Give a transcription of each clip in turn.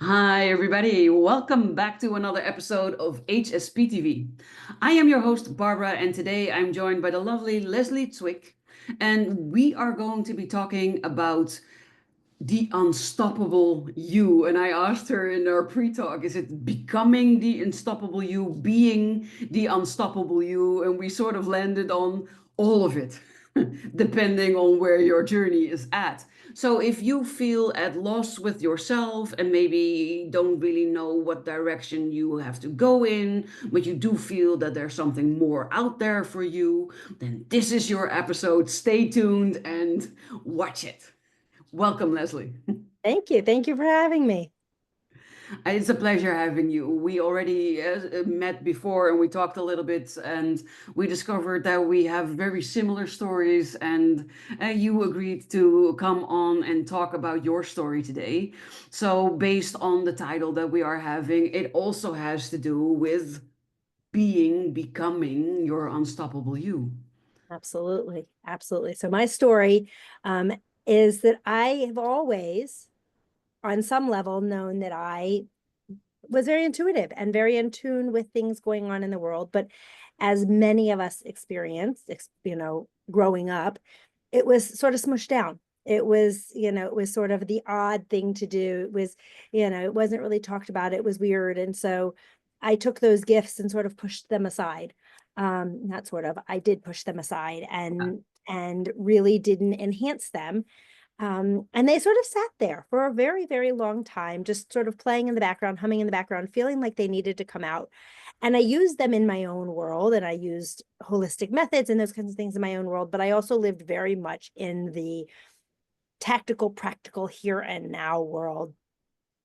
Hi, everybody. Welcome back to another episode of HSP TV. I am your host, Barbara, and today I'm joined by the lovely Lesley Zwick. And we are going to be talking about the unstoppable you. And I asked her in our pre-talk, is it becoming the unstoppable you, being the unstoppable you? And we sort of landed on all of it, depending on where your journey is at. So if you feel at loss with yourself and maybe don't really know what direction you have to go in, but you do feel that there's something more out there for you, then this is your episode. Stay tuned and watch it. Welcome, Lesley. Thank you. Thank you for having me. It's a pleasure having you. We already met before and we talked a little bit, and we discovered that we have very similar stories. And you agreed to come on and talk about your story today. So, based on the title that we are having, it also has to do with becoming your unstoppable you. Absolutely. Absolutely. So my story um, is that I have always, on some level, known that I was very intuitive and very in tune with things going on in the world. But as many of us experienced, growing up, it was sort of smushed down. It was sort of the odd thing to do. It was, it wasn't really talked about. It was weird. And so I took those gifts and sort of pushed them aside. Not sort of, I did push them aside and really didn't enhance them. And they sort of sat there for a very, very long time, just sort of playing in the background, humming in the background, feeling like they needed to come out. And I used them in my own world, and I used holistic methods and those kinds of things in my own world. But I also lived very much in the tactical, practical, here and now world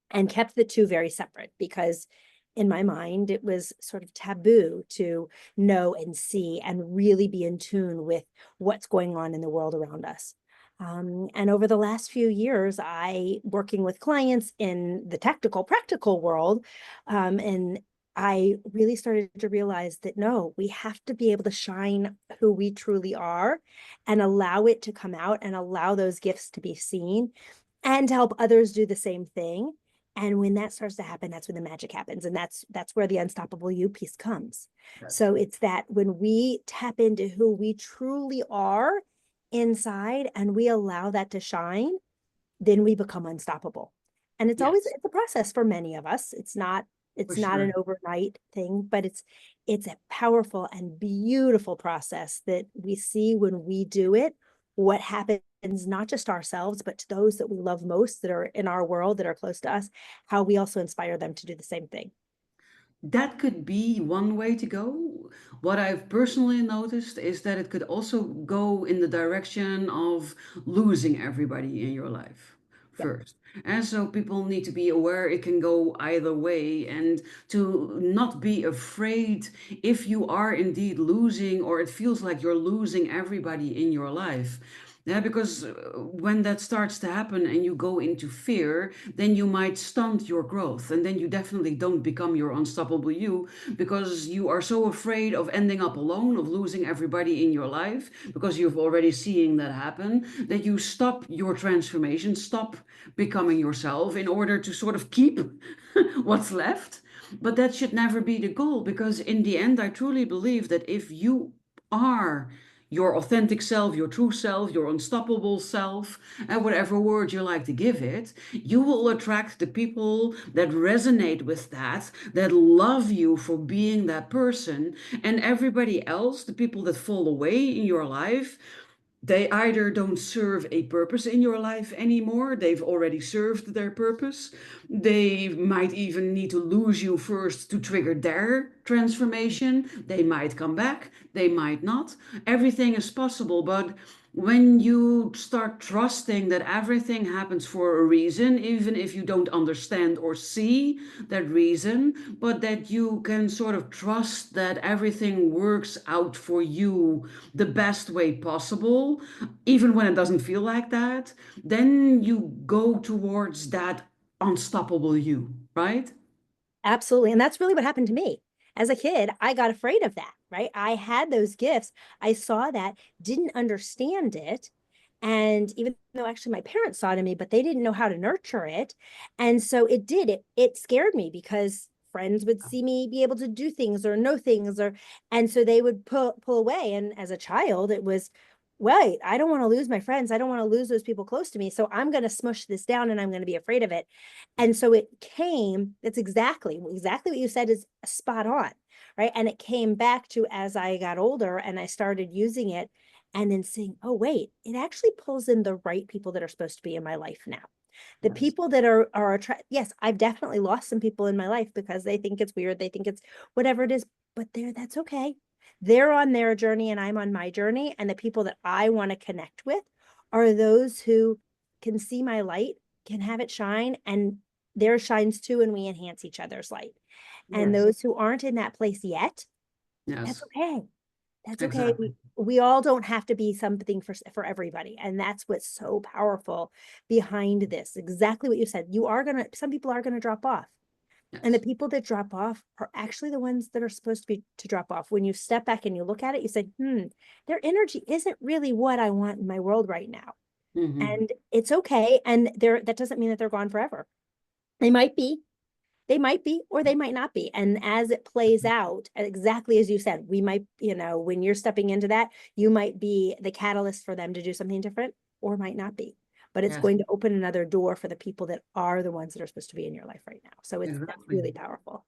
and kept the two very separate because in my mind, it was sort of taboo to know and see and really be in tune with what's going on in the world around us. And over the last few years, I working with clients in the tactical, practical world, and I really started to realize that no, we have to be able to shine who we truly are and allow it to come out and allow those gifts to be seen and to help others do the same thing. And when that starts to happen, that's when the magic happens. And that's where the unstoppable you piece comes. So it's that when we tap into who we truly are inside and we allow that to shine, then we become unstoppable. And Yes, it's a process for many of us. for It's not an sure. overnight thing, but it's a powerful and beautiful process that we see when we do it, what happens not just ourselves, but to those that we love most that are in our world, that are close to us, how we also inspire them to do the same thing. That could be one way to go. What I've personally noticed is that it could also go in the direction of losing everybody in your life Yeah. first. And so people need to be aware it can go either way and to not be afraid if you are indeed losing or it feels like you're losing everybody in your life. Yeah, because when that starts to happen and you go into fear, then you might stunt your growth. And then you definitely don't become your unstoppable you because you are so afraid of ending up alone, of losing everybody in your life, because you've already seen that happen, that you stop your transformation, stop becoming yourself in order to sort of keep what's left. But that should never be the goal because, in the end, I truly believe that if you are your authentic self, your true self, your unstoppable self, and whatever word you like to give it, you will attract the people that resonate with that, that love you for being that person. And everybody else, the people that fall away in your life, they either don't serve a purpose in your life anymore, they've already served their purpose. They might even need to lose you first to trigger their transformation. They might come back, they might not. Everything is possible, but when you start trusting that everything happens for a reason, even if you don't understand or see that reason, but that you can sort of trust that everything works out for you the best way possible, even when it doesn't feel like that, then you go towards that unstoppable you, right? Absolutely. And that's really what happened to me. As a kid, I got afraid of that, right? I had those gifts. I saw that, didn't understand it. And even though actually my parents saw it in me, but they didn't know how to nurture it. And so it scared me because friends would see me be able to do things or know things, or and so they would pull away. And as a child, it was, wait, I don't want to lose my friends. I don't want to lose those people close to me. So I'm going to smush this down and I'm going to be afraid of it. And so it came, that's exactly what you said is spot on. Right. And it came back to as I got older and I started using it and then seeing, oh, wait, it actually pulls in the right people that are supposed to be in my life now. The Yes. people that are attract. Yes, I've definitely lost some people in my life because they think it's weird. They think it's whatever it is, but that's okay. They're on their journey and I'm on my journey. And the people that I want to connect with are those who can see my light, can have it shine, and theirs shines too, and we enhance each other's light. And Yes. those who aren't in that place yet, that's Yes. okay. That's okay. Exactly. We all don't have to be something for everybody. And that's what's so powerful behind this. Exactly what you said. Some people are gonna drop off. And the Yes. people that drop off are actually the ones that are supposed to be to drop off. When you step back and you look at it, you say, their energy isn't really what I want in my world right now. Hmm. And it's okay. And that doesn't mean that they're gone forever. They might be, or they might not be. And as it plays out, exactly as you said, we might, when you're stepping into that, you might be the catalyst for them to do something different or might not be. But it's Yes. going to open another door for the people that are the ones that are supposed to be in your life right now. So that's Exactly. really powerful.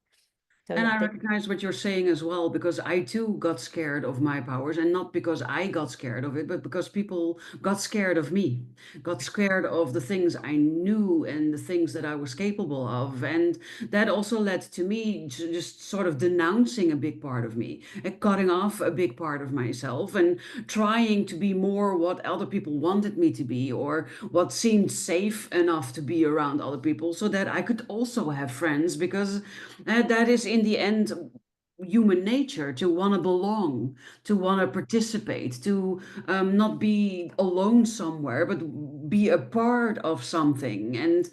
So And yeah, I recognize what you're saying as well, because I too got scared of my powers, and not because I got scared of it, but because people got scared of me, got scared of the things I knew and the things that I was capable of. And that also led to me just sort of denouncing a big part of me, and cutting off a big part of myself, and trying to be more what other people wanted me to be, or what seemed safe enough to be around other people, so that I could also have friends, because that is in the end human nature, to want to belong, to want to participate, to not be alone somewhere, but be a part of something. And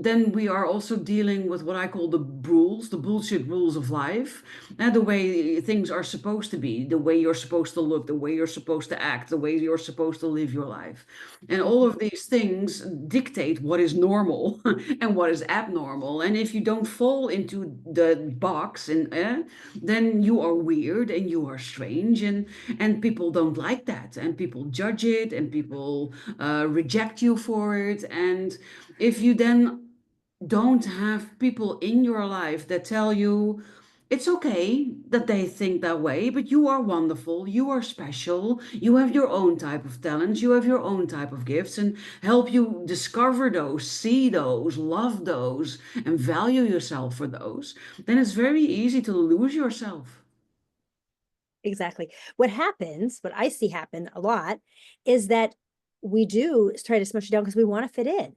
then we are also dealing with what I call the rules, the bullshit rules of life, the way things are supposed to be, the way you're supposed to look, the way you're supposed to act, the way you're supposed to live your life. And all of these things dictate what is normal and what is abnormal. And if you don't fall into the box, then you are weird and you are strange, and people don't like that, and people judge it, and people reject you for it. And if you then don't have people in your life that tell you it's okay that they think that way, but you are wonderful, you are special, you have your own type of talents, you have your own type of gifts, and help you discover those, see those, love those, and value yourself for those, then it's very easy to lose yourself. exactly. What I see happen a lot is that we do try to smush it down because we want to fit in.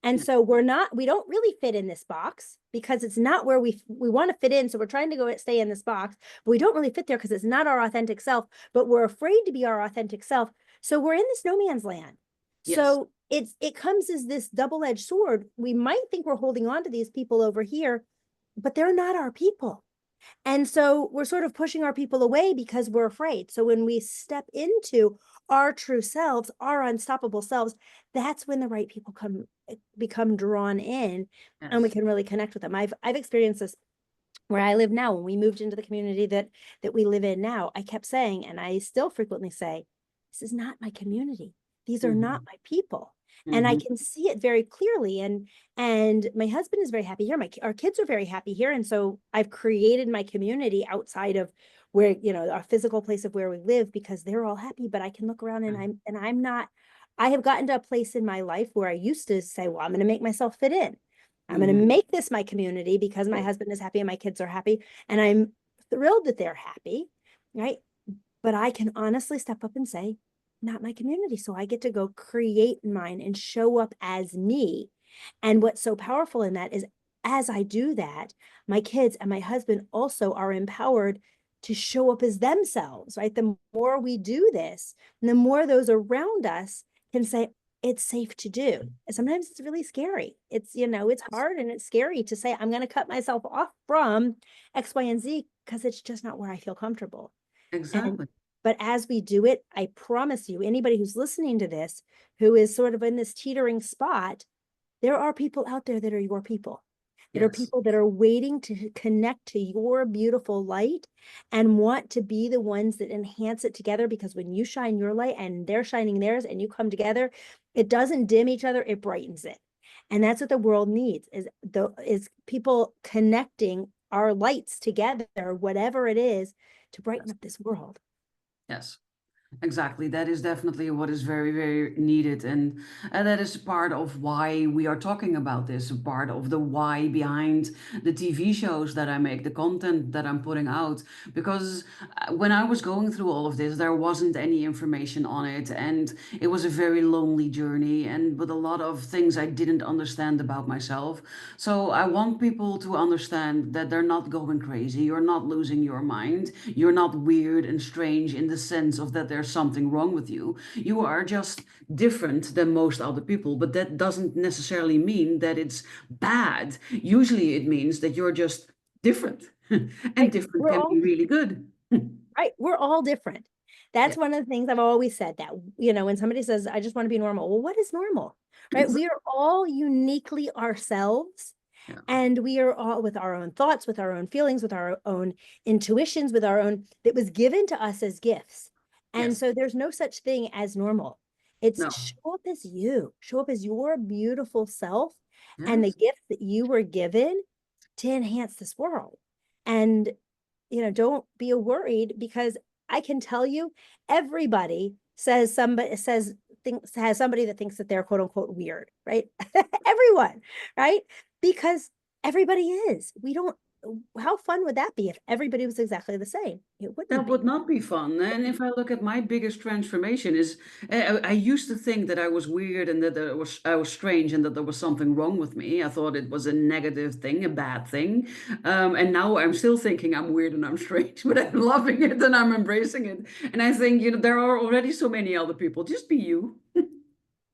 And Yeah. so we don't really fit in this box because it's not where we want to fit in. So we're trying to stay in this box, but we don't really fit there because it's not our authentic self, but we're afraid to be our authentic self. So we're in this no man's land. Yes. So it comes as this double-edged sword. We might think we're holding on to these people over here, but they're not our people. And so we're sort of pushing our people away because we're afraid. So when we step into our true selves, our unstoppable selves, that's when the right people become drawn in and we Yes. can really connect with them. I've experienced this where I live now. When we moved into the community that we live in now, I kept saying, and I still frequently say, this is not my community. These are not Hmm. my people. And I Hmm. can see it very clearly. And my husband is very happy here. Our kids are very happy here. And so I've created my community outside of where, our physical place of where we live because they're all happy. But I can look around and I'm not, I have gotten to a place in my life where I used to say, well, I'm going to make myself fit in. I'm going to Hmm. make this my community because my husband is happy and my kids are happy. And I'm thrilled that they're happy. Right. But I can honestly step up and say, not my community. So I get to go create mine and show up as me. And what's so powerful in that is as I do that, my kids and my husband also are empowered to show up as themselves, right? The more we do this, and the more those around us can say, it's safe to do. And sometimes it's really scary. It's hard and it's scary to say, I'm going to cut myself off from X, Y, and Z because it's just not where I feel comfortable. And Exactly. But as we do it, I promise you, anybody who's listening to this, who is sort of in this teetering spot, there are people out there that are your people. That are Yes. people that are waiting to connect to your beautiful light and want to be the ones that enhance it together. Because when you shine your light and they're shining theirs and you come together, it doesn't dim each other, it brightens it. And that's what the world needs is people connecting our lights together, whatever it is, to brighten Yes. up this world. Yes. Exactly. That is definitely what is very, very needed. And that is part of why we are talking about this, a part of the why behind the TV shows that I make, the content that I'm putting out. Because when I was going through all of this, there wasn't any information on it. And it was a very lonely journey and with a lot of things I didn't understand about myself. So I want people to understand that they're not going crazy. You're not losing your mind. You're not weird and strange in the sense of that there's something wrong with you. You are just different than most other people, but that doesn't necessarily mean that it's bad. Usually it means that you're just different. And Right? different We're can all be really good. right. We're all different. Yeah. That's one of the things I've always said that, when somebody says, I just want to be normal. Well, what is normal? Right? We are all uniquely ourselves. Yeah. And we are all with our own thoughts, with our own feelings, with our own intuitions, with our own that was given to us as gifts. And Yes. so there's no such thing as normal. It's No. show up as you, show up as your beautiful self and the Yes. gifts that you were given to enhance this world. And don't be worried because I can tell you everybody thinks has somebody that thinks that they're quote unquote weird, right? Everyone, right? Because everybody is. We don't how fun would that be if everybody was exactly the same? It wouldn't That would be. not be fun. And if I look at my biggest transformation is I used to think that I was weird and that I was strange and that there was something wrong with me. I thought it was a negative thing, a bad thing. And now I'm still thinking I'm weird and I'm strange, but I'm loving it and I'm embracing it. And I think, there are already so many other people. Just be you.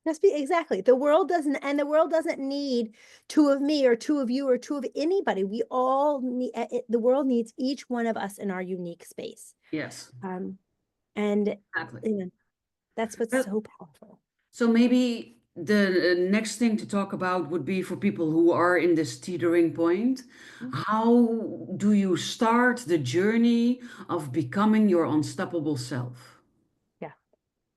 Just be exactly. The world doesn't need two of me or two of you or two of anybody. We all need the world needs each one of us in our unique space. Yes, Um, and exactly. you know, that's what's Well, so powerful. so maybe the next thing to talk about would be for people who are in this teetering point. How do you start the journey of becoming your unstoppable self? Yeah.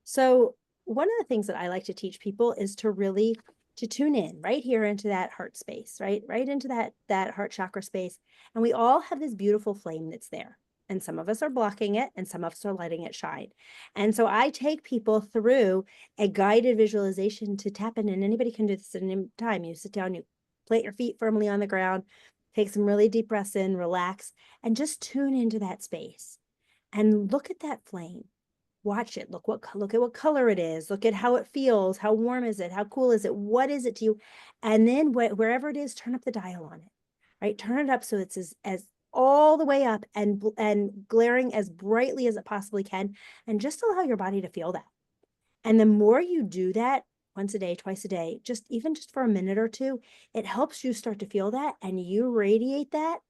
So one of the things that I like to teach people is to really to tune in right here into that heart space, right into that heart chakra space. And we all have this beautiful flame that's there. And some of us are blocking it and some of us are letting it shine. And so I take people through a guided visualization to tap in, and anybody can do this at any time. You sit down, you plant your feet firmly on the ground, take some really deep breaths in, relax, and just tune into that space and look at that flame. Watch it. Look at what color it is. Look at how it feels. How warm is it? How cool is it? What is it to you? And then wherever it is, turn up the dial on it. Right? Turn it up so it's as all the way up and glaring as brightly as it possibly can, and just allow your body to feel that. And the more you do that once a day, twice a day, just for a minute or two, it helps you start to feel that and you radiate that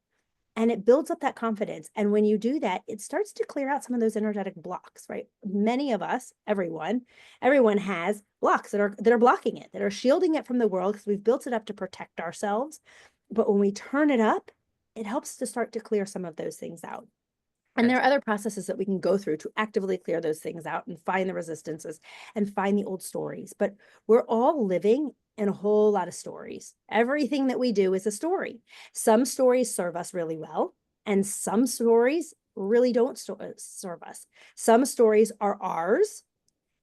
and it builds up that confidence. And when you do that, it starts to clear out some of those energetic blocks, right? Many of us, everyone has blocks that are blocking it, that are shielding it from the world because we've built it up to protect ourselves. But when we turn it up, it helps to start to clear some of those things out. And there Yes. are other processes that we can go through to actively clear those things out and find the resistances and find the old stories. But we're all living in a whole lot of stories. Everything that we do is a story. Some stories serve us really well, and some stories really don't serve us. Some stories are ours.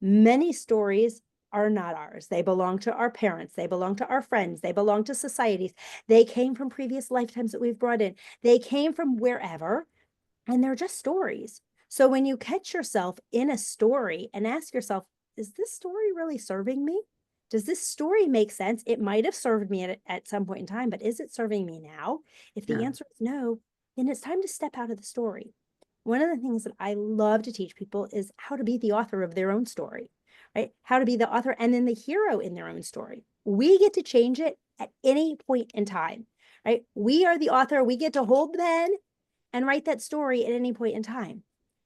Many stories are not ours. They belong to our parents. They belong to our friends. They belong to societies. They came from previous lifetimes that we've brought in. They came from wherever and they're just stories. So when you catch yourself in a story and ask yourself, is this story really serving me? Does this story make sense? It might have served me at some point in time, but is it serving me now? If the Yeah. answer is no, then it's time to step out of the story. One of the things that I love to teach people is how to be the author of their own story, right? How to be the author and then the hero in their own story. We get to change it at any point in time, right? We are the author. We get to hold the pen and write that story at any point in time.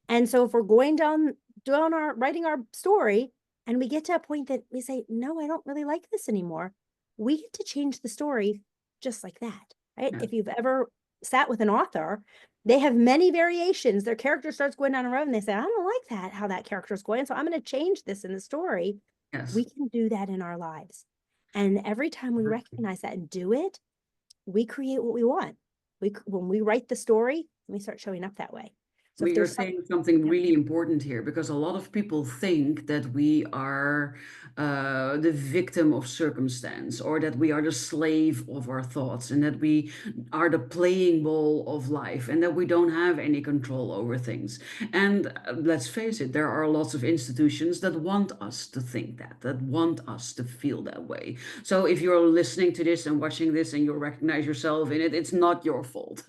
And so if we're going down our writing our story and we get to a point that we say, no, I don't really like this anymore, we get to change the story just like that, right? Yeah. If you've ever sat with an author, they have many variations. Their character starts going down a road and they say, I don't like that, how that character is going. So I'm going to change this in the story. Yes. We can do that in our lives. And every time we recognize that and do it, we create what we want. When we write the story, we start showing up that way. So if We are there's some, saying something yep, really important here because a lot of people think that we are the victim of circumstance or that we are the slave of our thoughts and that we are the playing ball of life and that we don't have any control over things. And let's face it, there are lots of institutions that want us to think that, that want us to feel that way. So if you're listening to this and watching this and you recognize yourself in it, it's not your fault.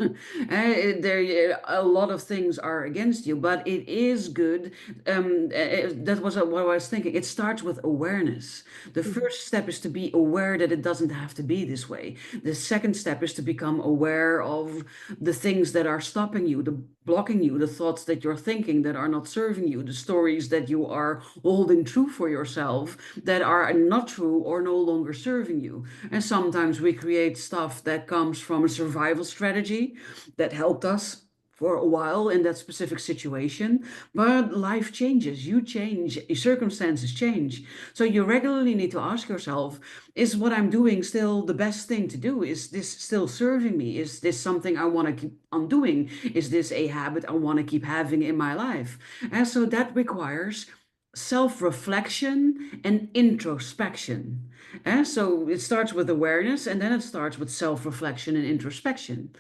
There, a lot of things are against you, but it is good. That was what I was thinking. It starts with awareness. The mhm, first step is to be aware that it doesn't have to be this way. The second step is to become aware of the things that are stopping you, the blocking you, the thoughts that you're thinking that are not serving you, the stories that you are holding true for yourself that are not true or no longer serving you. And sometimes we create stuff that comes from a survival strategy that helped us for a while in that specific situation. But life changes, you change, circumstances change. So you regularly need to ask yourself, is what I'm doing still the best thing to do? Is this still serving me? Is this something I want to keep on doing? Is this a habit I want to keep having in my life? And so that requires self-reflection and introspection. And so it starts with awareness and then it starts with self-reflection and introspection.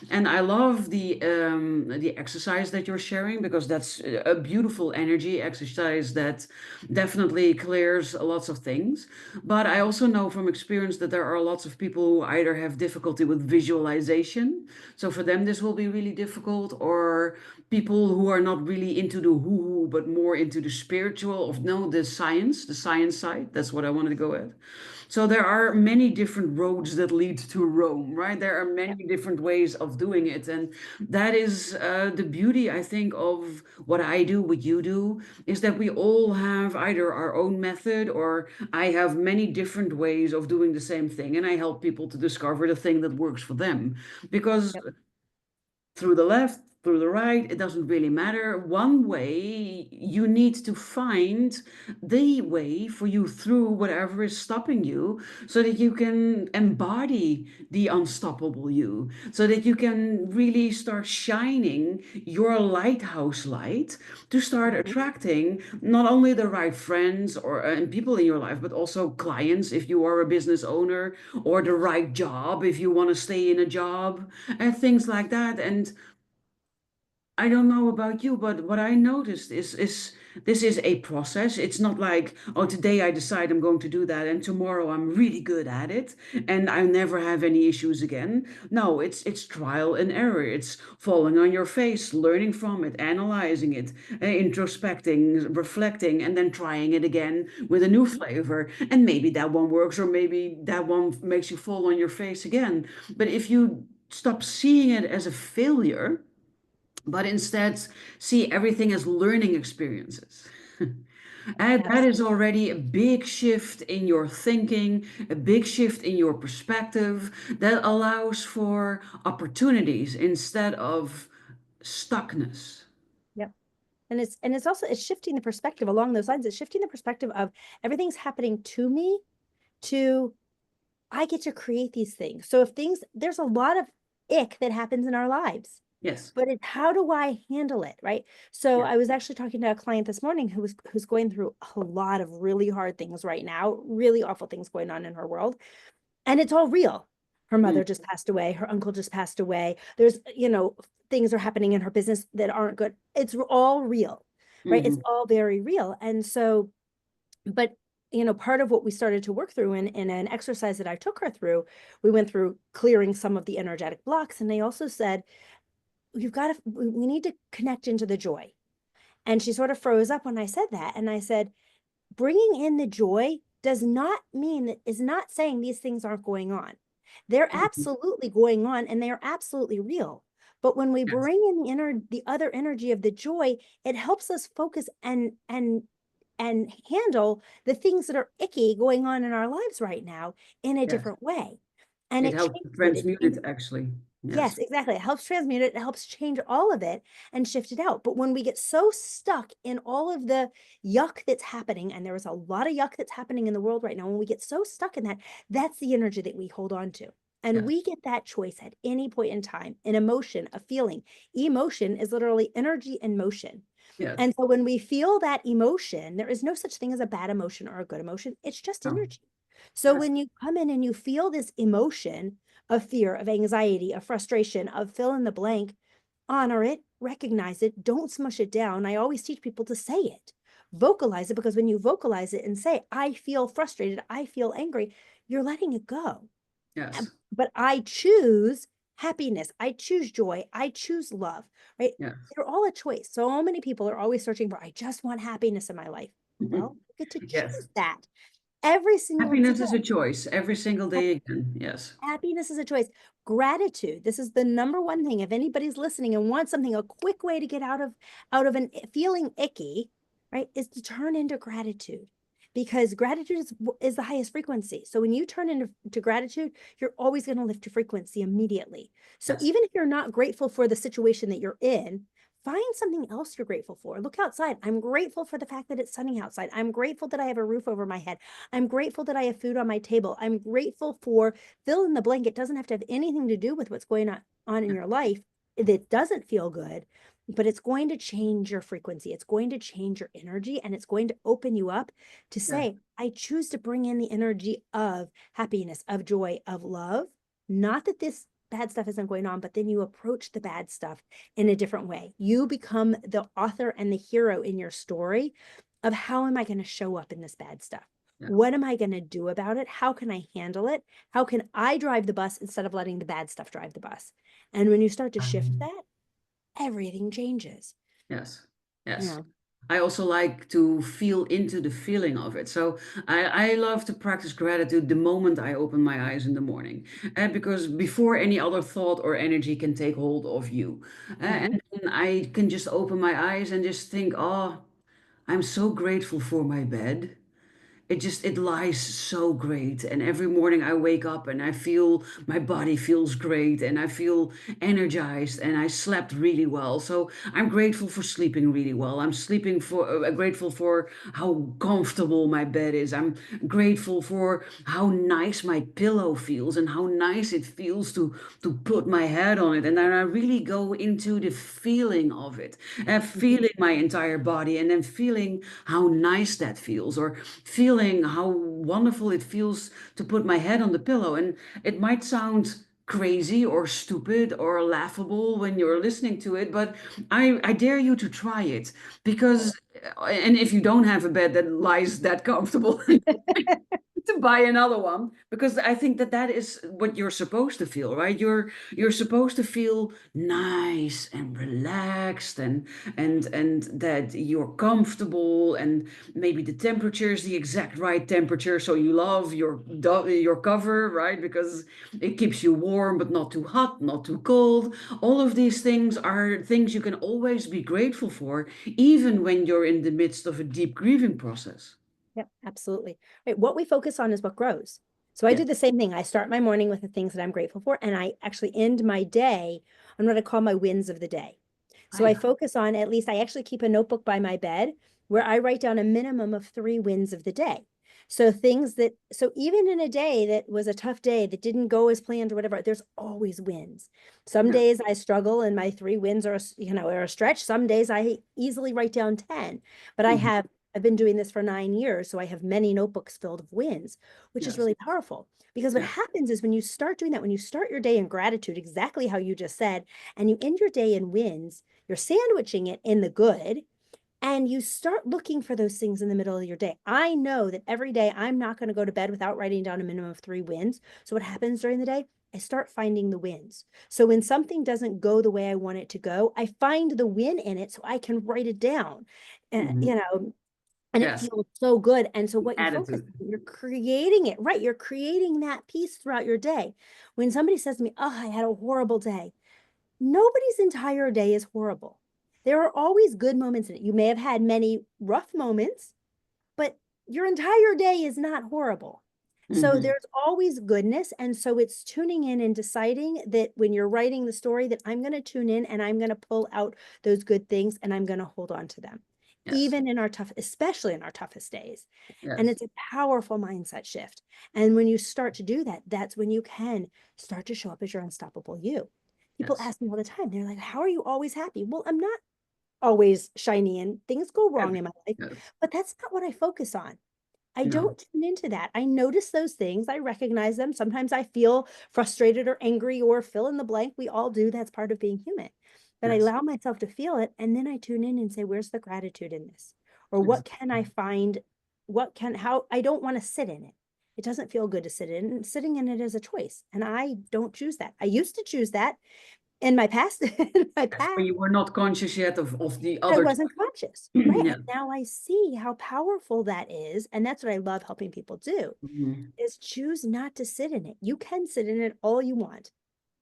And I love the exercise that you're sharing because that's a beautiful energy exercise that definitely clears lots of things. But I also know from experience that there are lots of people who either have difficulty with visualization, so for them this will be really difficult, or people who are not really into the woo-woo but more into the spiritual of no the science side. That's what I wanted to go at. So there are many different roads that lead to Rome, right? There are many yep, different ways of doing it. And that is the beauty, I think, of what I do, what you do, is that we all have either our own method or I have many different ways of doing the same thing. And I help people to discover the thing that works for them. Because yep, through the left, through the right, it doesn't really matter. One way, you need to find the way for you through whatever is stopping you so that you can embody the unstoppable you, so that you can really start shining your lighthouse light to start mhm, attracting not only the right friends or and people in your life, but also clients if you are a business owner, or the right job if you want to stay in a job and things like that. And I don't know about you, but what I noticed is this is a process. It's not like, oh, today I decide I'm going to do that and tomorrow I'm really good at it and I never have any issues again. No, it's trial and error. It's falling on your face, learning from it, analyzing it, introspecting, reflecting, and then trying it again with a new mhm, flavor. And maybe that one works, or maybe that one makes you fall on your face again. But if you stop seeing it as a failure, but instead see everything as learning experiences. And that is absolutely. already a big shift in your thinking, a big shift in your perspective that allows for opportunities instead of stuckness. Yep. And it's also it's shifting the perspective along those lines. It's shifting the perspective of everything's happening to me to I get to create these things. So if things there's a lot of ick that happens in our lives, Yes. but it's how do I handle it, right? So Yeah. I was actually talking to a client this morning who's going through a lot of really hard things right now, really awful things going on in her world, and it's all real. Her Mm, mother just passed away, her uncle just passed away. There's, things are happening in her business that aren't good. It's all real, right? It's mhm, all very real. And so, but part of what we started to work through in an exercise that I took her through, we went through clearing some of the energetic blocks. And they also said, we need to connect into the joy. And she sort of froze up when I said that. And I said, bringing in the joy does not mean that is not saying these things aren't going on. They're mhm, absolutely going on and they are absolutely real. But when we Yes. bring in the other energy of the joy, it helps us focus and handle the things that are icky going on in our lives right now in a Yes. different way. And It it helps to changes it. transmute it, actually. Yes. Yes, exactly. It helps transmute it. It helps change all of it and shift it out. But when we get so stuck in all of the yuck that's happening, and there is a lot of yuck that's happening in the world right now, when we get so stuck in that, that's the energy that we hold on to. And Yes. we get that choice at any point in time, an emotion, a feeling. Emotion is literally energy and motion. Yes. And so when we feel that emotion, there is no such thing as a bad emotion or a good emotion. It's just Oh, energy. So yes. when you come in and you feel this emotion of fear, of anxiety, of frustration, of fill in the blank, honor it, recognize it, don't smush it down. I always teach people to say it, vocalize it, because when you vocalize it and say, I feel frustrated, I feel angry, you're letting it go. Yes. But I choose happiness, I choose joy, I choose love, right? Yes. They're all a choice. So many people are always searching for, I just want happiness in my life. Well, you get to Yes. choose that every single day. Happiness is a choice every single day again. Yes. Happiness is a choice. Gratitude. This is the number one thing. If anybody's listening and wants something, a quick way to get out of an feeling icky, right, is to turn into gratitude. Because gratitude is the highest frequency. So when you turn into gratitude, you're always going to lift your frequency immediately. So Yes. even if you're not grateful for the situation that you're in, find something else you're grateful for. Look outside. I'm grateful for the fact that it's sunny outside. I'm grateful that I have a roof over my head. I'm grateful that I have food on my table. I'm grateful for fill in the blank. It doesn't have to have anything to do with what's going on in your life. It doesn't feel good, but it's going to change your frequency. It's going to change your energy, and it's going to open you up to Yes. say, I choose to bring in the energy of happiness, of joy, of love. Not that this bad stuff isn't going on, but then you approach the bad stuff in a different way. You become the author and the hero in your story of how am I going to show up in this bad stuff? Yes. What am I going to do about it? How can I handle it? How can I drive the bus instead of letting the bad stuff drive the bus? And when you start to shift that, everything changes. Yes. You Yes. know, I also like to feel into the feeling of it. So I love to practice gratitude the moment I open my eyes in the morning, because before any other thought or energy can take hold of you. mhm. And then I can just open my eyes and just think, oh, I'm so grateful for my bed. It lies so great, and every morning I wake up and I feel my body feels great and I feel energized and I slept really well. So I'm grateful for sleeping really well. I'm sleeping for grateful for how comfortable my bed is. I'm grateful for how nice my pillow feels and how nice it feels to put my head on it. And then I really go into the feeling of it, feeling my entire body and then feeling how nice that feels, or feeling how wonderful it feels to put my head on the pillow. And it might sound crazy or stupid or laughable when you're listening to it, but I dare you to try it, because, and if you don't have a bed that lies that comfortable, to buy another one, because I think that that is what you're supposed to feel, right? You're supposed to feel nice and relaxed, and that you're comfortable, and maybe the temperature is the exact right temperature, so you love your cover, right? Because it keeps you warm but not too hot, not too cold. All of these things are things you can always be grateful for, even when you're in the midst of a deep grieving process. Yep, absolutely. Right. What we focus on is what grows. So I Yeah. do the same thing. I start my morning with the things that I'm grateful for, and I actually end my day on what I call my wins of the day. So I I focus on, at least I actually keep a notebook by my bed where I write down a minimum of 3 wins of the day. So so even in a day that was a tough day that didn't go as planned or whatever, there's always wins. Some Yeah. days I struggle and my 3 wins are a stretch. Some days I easily write down 10, but Mhm. I've been doing this for 9 years, so I have many notebooks filled of wins, which is Yes. really powerful. Because what Yeah. happens is when you start doing that, when you start your day in gratitude, exactly how you just said, and you end your day in wins, you're sandwiching it in the good, and you start looking for those things in the middle of your day. I know that every day I'm not going to go to bed without writing down a minimum of 3 wins. So what happens during the day? I start finding the wins. So when something doesn't go the way I want it to go, I find the win in it so I can write it down. Hmm. And it Yes. feels so good. And so what you focus Attitude. on, you're creating it, right? You're creating that peace throughout your day. When somebody says to me, oh, I had a horrible day, nobody's entire day is horrible. There are always good moments in it. You may have had many rough moments, but your entire day is not horrible. So Hmm. there's always goodness. And so it's tuning in and deciding that when you're writing the story, that I'm going to tune in and I'm going to pull out those good things and I'm going to hold on to them, Yes. even in our tough, especially in our toughest days. And Yes. it's a powerful mindset shift. And when you start to do that, that's when you can start to show up as your unstoppable you. People Yes. ask me all the time, they're like, how are you always happy? Well, I'm not always shiny and things go Yes. wrong in my life, Yes. but that's not what I focus on. I No. don't tune into that. I notice those things. I recognize them. Sometimes I feel frustrated or angry or fill in the blank. We all do. That's part of being human. But I Yes. allow myself to feel it. And then I tune in and say, where's the gratitude in this? Or what can I Exactly. find? How I don't want to sit in it. It doesn't feel good to sit in. And sitting in it is a choice. And I don't choose that. I used to choose that in my past, in my Yes. When past. you were not conscious yet of the I other. wasn't conscious, right? Yeah. And now I see how powerful that is. And that's what I love helping people do Mhm. is choose not to sit in it. You can sit in it all you want,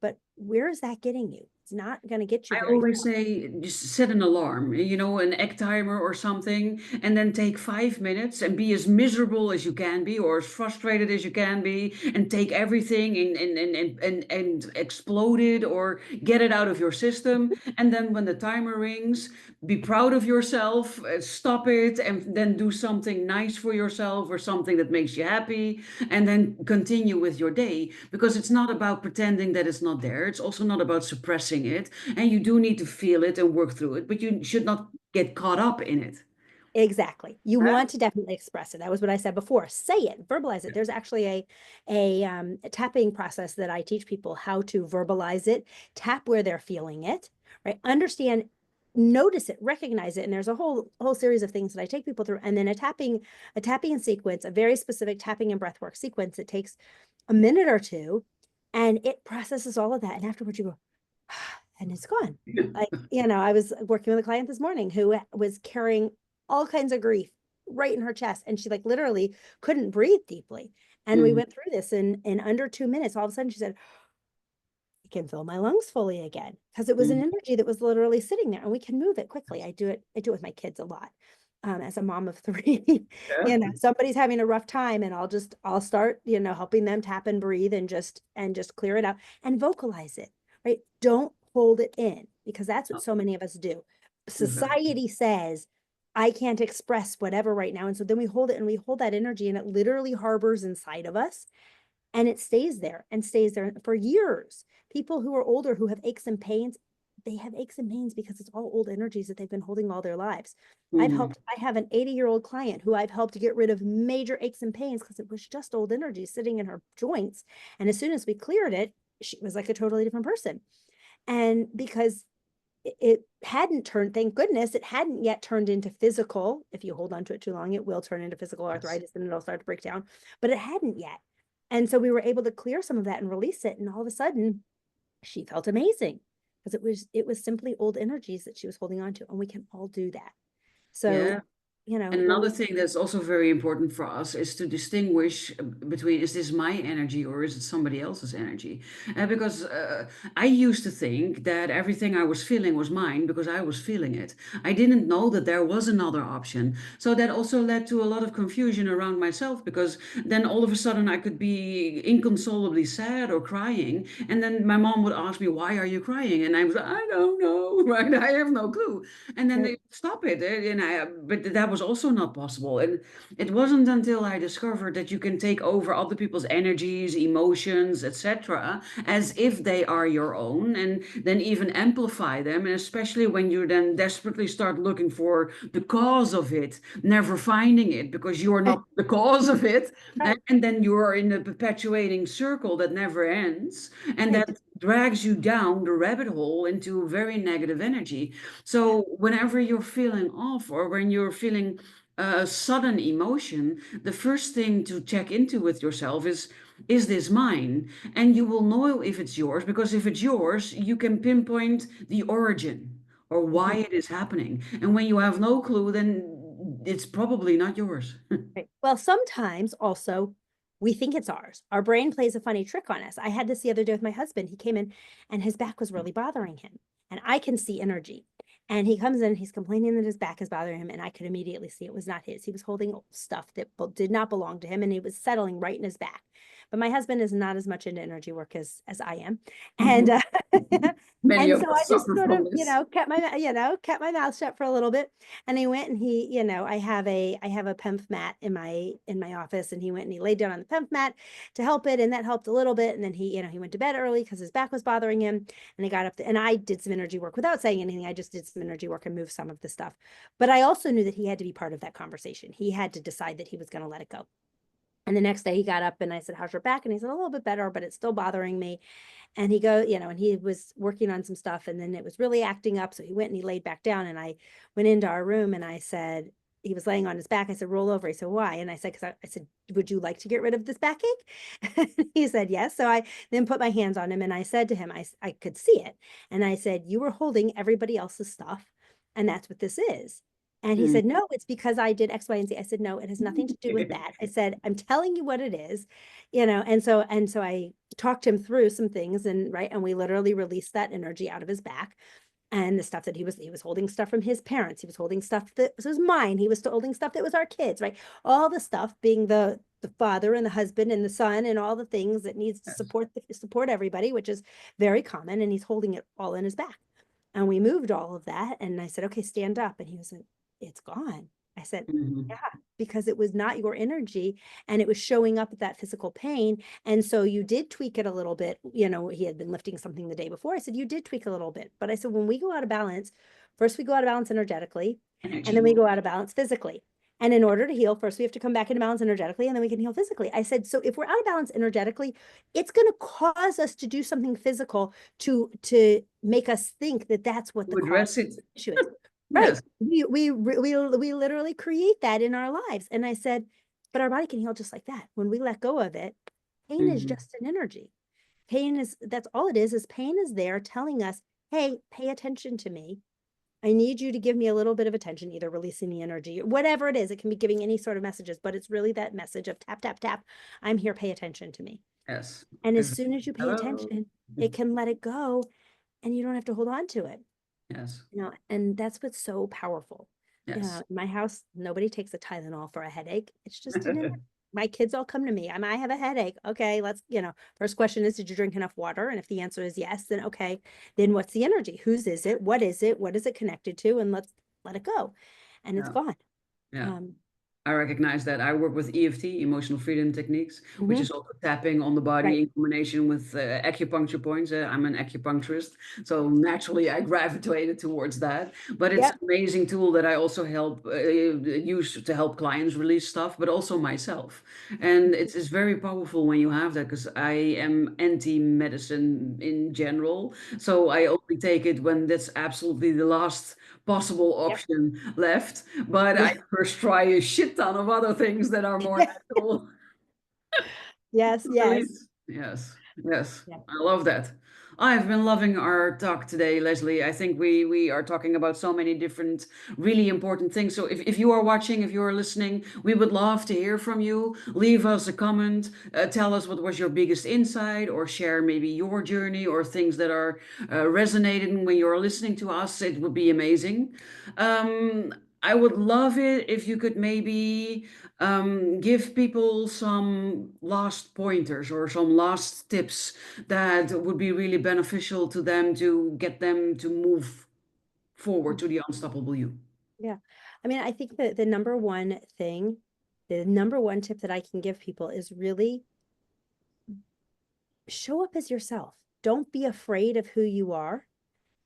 but where is that getting you? It's not going to get you I very always far. say just set an alarm, an egg timer or something, and then take 5 minutes and be as miserable as you can be or as frustrated as you can be, and take everything and explode it or get it out of your system. And then when the timer rings, be proud of yourself, stop it, and then do something nice for yourself or something that makes you happy, and then continue with your day. Because it's not about pretending that it's not there, it's also not about suppressing it, and you do need to feel it and work through it, but you should not get caught up in it. Exactly. You Huh? want to definitely express it. That was what I said before. Say it, verbalize it. There's actually a tapping process that I teach people how to verbalize it, tap where they're feeling it, right? Understand, notice it, recognize it. And there's a whole series of things that I take people through. And then a tapping sequence, a very specific tapping and breathwork sequence. It takes a minute or two and it processes all of that. And afterwards you go, and it's gone. Like, I was working with a client this morning who was carrying all kinds of grief right in her chest. And she like literally couldn't breathe deeply. And we Mhm. went through this in under 2 minutes. All of a sudden she said, I can fill my lungs fully again. Because it was an Mhm. energy that was literally sitting there and we can move it quickly. I do it with my kids a lot. As a mom of three, Yeah. somebody's having a rough time and I'll start, helping them tap and breathe and just clear it out and vocalize it, right? Don't hold it in because that's what No, so many of us do. exactly. Society says, I can't express whatever right now. And so then we hold it and we hold that energy and it literally harbors inside of us and it stays there for years. People who are older who have aches and pains, they have aches and pains because it's all old energies that they've been holding all their lives. Mhm. I have an 80-year-old client who I've helped get rid of major aches and pains because it was just old energy sitting in her joints. And as soon as we cleared it, she was like a totally different person. And because it hadn't turned, thank goodness, it hadn't yet turned into physical. If you hold on to it too long, it will turn into physical Yes. arthritis and it'll start to break down, but it hadn't yet. And so we were able to clear some of that and release it. And all of a sudden, she felt amazing because it was simply old energies that she was holding on to. And we can all do that. So, Yeah. And when another we thing that's also very important for us is to distinguish between, is this my energy or is it somebody else's energy? Because I used to think that everything I was feeling was mine because I was feeling it. I didn't know that there was another option. So that also led to a lot of confusion around myself, because then all of a sudden I could be inconsolably sad or crying. And then my mom would ask me, why are you crying? And I was like, I don't know, right? I have no clue. And then right, they stop it. But that was also not possible. And it wasn't until I discovered that you can take over other people's energies, emotions, etc., as if they are your own, and then even amplify them. And especially when you then desperately start looking for the cause of it, never finding it because you're right, not the cause of it. right, And then you're in a perpetuating circle that never ends. And right. that drags you down the rabbit hole into very negative energy. Yeah, So whenever you're feeling off or when you're feeling a sudden emotion, the first thing to check into with yourself is this mine? And you will know if it's yours, because if it's yours, you can pinpoint the origin or why mhm, it is happening. And when you have no clue, then it's probably not yours. right. Well, sometimes also we think it's ours. Our brain plays a funny trick on us. I had this the other day with my husband. He came in and his back was really bothering him. And I can see energy. And he comes in, he's complaining that his back is bothering him. And I could immediately see it was not his. He was holding stuff that did not belong to him. And he was settling right in his back. But my husband is not as much into energy work as I am. And Many and of so I us just suffer sort of, from this. kept my mouth shut for a little bit. And he went and I have a PEMF mat in my office, and he went and he laid down on the PEMF mat to help it, and that helped a little bit. And then he went to bed early because his back was bothering him, and he got up and I did some energy work without saying anything. I just did some energy work and moved some of the stuff. But I also knew that he had to be part of that conversation. He had to decide that he was going to let it go. And the next day he got up and I said, "How's your back?" And he said, "A little bit better, but it's still bothering me." And and he was working on some stuff, and then it was really acting up. So he went and he laid back down, and I went into our room and I said, he was laying on his back. I said, "Roll over." He said, "Why?" And I said, "Because I said, would you like to get rid of this backache?" He said, "Yes." So I then put my hands on him and I said to him, I could see it. And I said, "You were holding everybody else's stuff, and that's what this is." And he Mm. said, "No, it's because I did X, Y, and Z." I said, "No, it has nothing to do with that." I said, "I'm telling you what it is, and so I talked him through some things, and we literally released that energy out of his back. And the stuff that he was holding stuff from his parents, he was holding stuff that was mine, he was holding stuff that was our kids, right? All the stuff being the father and the husband and the son and all the things that needs to Yes. support everybody, which is very common, and he's holding it all in his back. And we moved all of that, and I said, "Okay, stand up." And he was like, "It's gone." I said, "Yeah, Mhm. because it was not your energy, and it was showing up at that physical pain. And so you did tweak it a little bit." He had been lifting something the day before. I said, "You did tweak a little bit." But I said, "When we go out of balance, first we go out of balance energetically, and then we Actionable. go out of balance physically. And in order to heal, first we have to come back into balance energetically, and then we can heal physically." I said, "So if we're out of balance energetically, it's going to cause us to do something physical to make us think that that's what the To cause address it. issue is." Right. Yes. We literally create that in our lives. And I said, "But our body can heal just like that. When we let go of it, pain is Mhm. just an energy. That's all it is pain is there telling us, hey, pay attention to me. I need you to give me a little bit of attention, either releasing the energy, whatever it is. It can be giving any sort of messages, but it's really that message of tap, tap, tap. I'm here, pay attention to me." Yes. And as Ex- soon as you pay Hello. attention, it can let it go, and you don't have to hold on to it. Yes. And that's what's so powerful. Yes. In my house, nobody takes a Tylenol for a headache. It's just an energy. My kids all come to me. I have a headache. Okay, first question is, did you drink enough water? And if the answer is yes, then okay, then what's the energy? Whose is it? What is it? What is it connected to? And let's let it go. And it's Yeah. gone. Yeah. Um, I recognize that. I work with EFT, emotional freedom techniques, which is mhm. also tapping on the body Right. in combination with acupuncture points. I'm an acupuncturist, so naturally I gravitated towards that. But it's an Yep. amazing tool that I also help use to help clients release stuff, but also myself. And it's very powerful when you have that because I am anti-medicine in general. So I only take it when that's absolutely the last possible Yep. option left. But I Yeah. first try a shit ton of other things that are more natural Yes. to Yes. release. Yes, yes, Yeah. I love that. I've been loving our talk today, Lesley. I think we are talking about so many different, really important things. So if you are watching, if you are listening, we would love to hear from you. Leave us a comment. Tell us what was your biggest insight, or share maybe your journey or things that are resonating when you're listening to us. It would be amazing. Um, I would love it if you could maybe give people some last pointers or some last tips that would be really beneficial to them to get them to move forward to the unstoppable you. Yeah. I mean, I think that the number one tip that I can give people is really show up as yourself. Don't be afraid of who you are.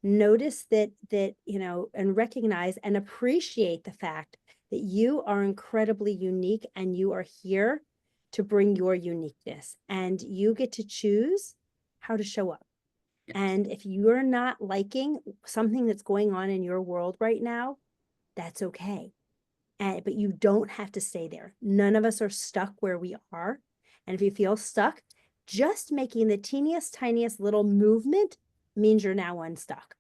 Notice and recognize and appreciate the fact that you are incredibly unique, and you are here to bring your uniqueness, and you get to choose how to show up. Yes. And if you're not liking something that's going on in your world right now, that's okay. But you don't have to stay there. None of us are stuck where we are. And if you feel stuck, just making the teeniest, tiniest little movement means you're now unstuck,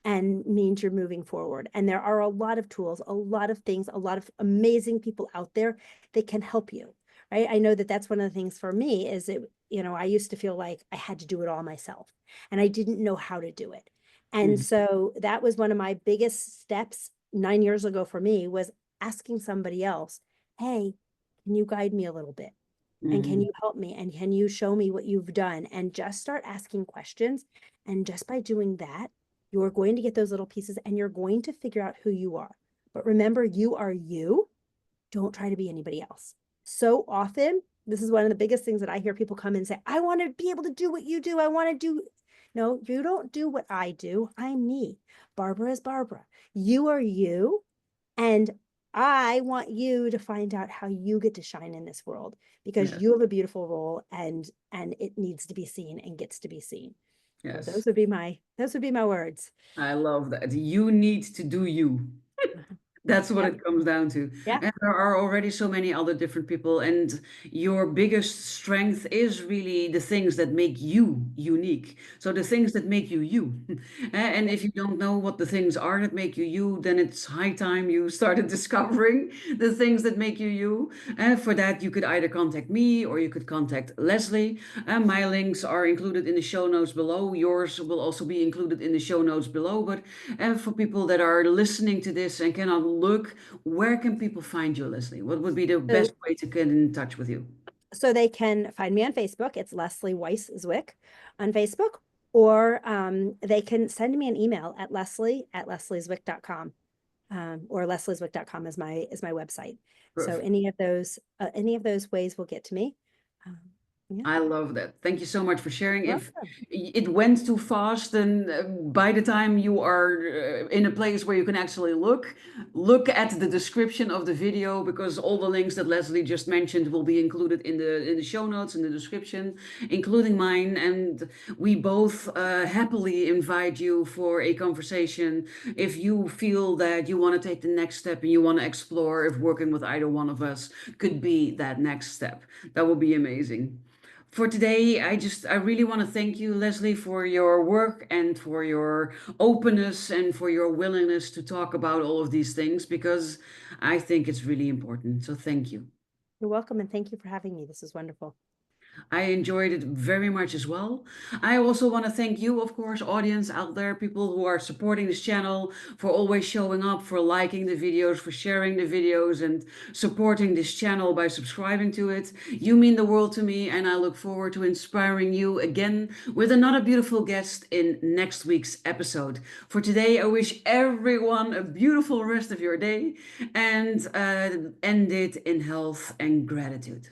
and means you're moving forward. And there are a lot of tools, a lot of things, a lot of amazing people out there that can help you, right? I know that that's one of the things for me is I used to feel like I had to do it all myself and I didn't know how to do it. And Mhm. so that was one of my biggest steps 9 years ago for me was asking somebody else, hey, can you guide me a little bit? And can Mhm. you help me? And can you show me what you've done? And just start asking questions. And just by doing that, you're going to get those little pieces and you're going to figure out who you are. But remember, you are you. Don't try to be anybody else. So often, this is one of the biggest things that I hear people come and say, I want to be able to do what you do. I want to do. No, you don't do what I do. I'm me. Barbara is Barbara. You are you. And I want you to find out how you get to shine in this world because Yes. you have a beautiful role and it needs to be seen and gets to be seen. So Yes. those would be my words. I love that. You need to do you. That's what Yep. it comes down to. Yeah. And there are already so many other different people, and your biggest strength is really the things that make you unique. So the things that make you you. And if you don't know what the things are that make you you, then it's high time you started discovering the things that make you you. And for that, you could either contact me or you could contact Lesley. My links are included in the show notes below. Yours will also be included in the show notes below. But for people that are listening to this and cannot look, where can people find you, Lesley? What would be the best So way to get in touch with you? so they can find me on Facebook. It's Lesley Weiss Zwick on Facebook, or they can send me an email at leslie@lesliezwick.com. Or lesliezwick.com is my website. So Perfect. any of those ways will get to me. Um, yeah, I love that. Thank you so much for sharing. If welcome. it went too fast, then by the time you are in a place where you can actually look at the description of the video because all the links that Lesley just mentioned will be included in the show notes in the description, including mine. And we both happily invite you for a conversation if you feel that you want to take the next step and you want to explore if working with either one of us could be that next step. That would be amazing. For today, I really want to thank you, Lesley, for your work and for your openness and for your willingness to talk about all of these things because I think it's really important. So thank you. You're welcome, and thank you for having me. This is wonderful. I enjoyed it very much as well. I also want to thank you, of course, audience out there, people who are supporting this channel, for always showing up, for liking the videos, for sharing the videos, and supporting this channel by subscribing to it. You mean the world to me, and I look forward to inspiring you again with another beautiful guest in next week's episode. For today, I wish everyone a beautiful rest of your day and end it in health and gratitude.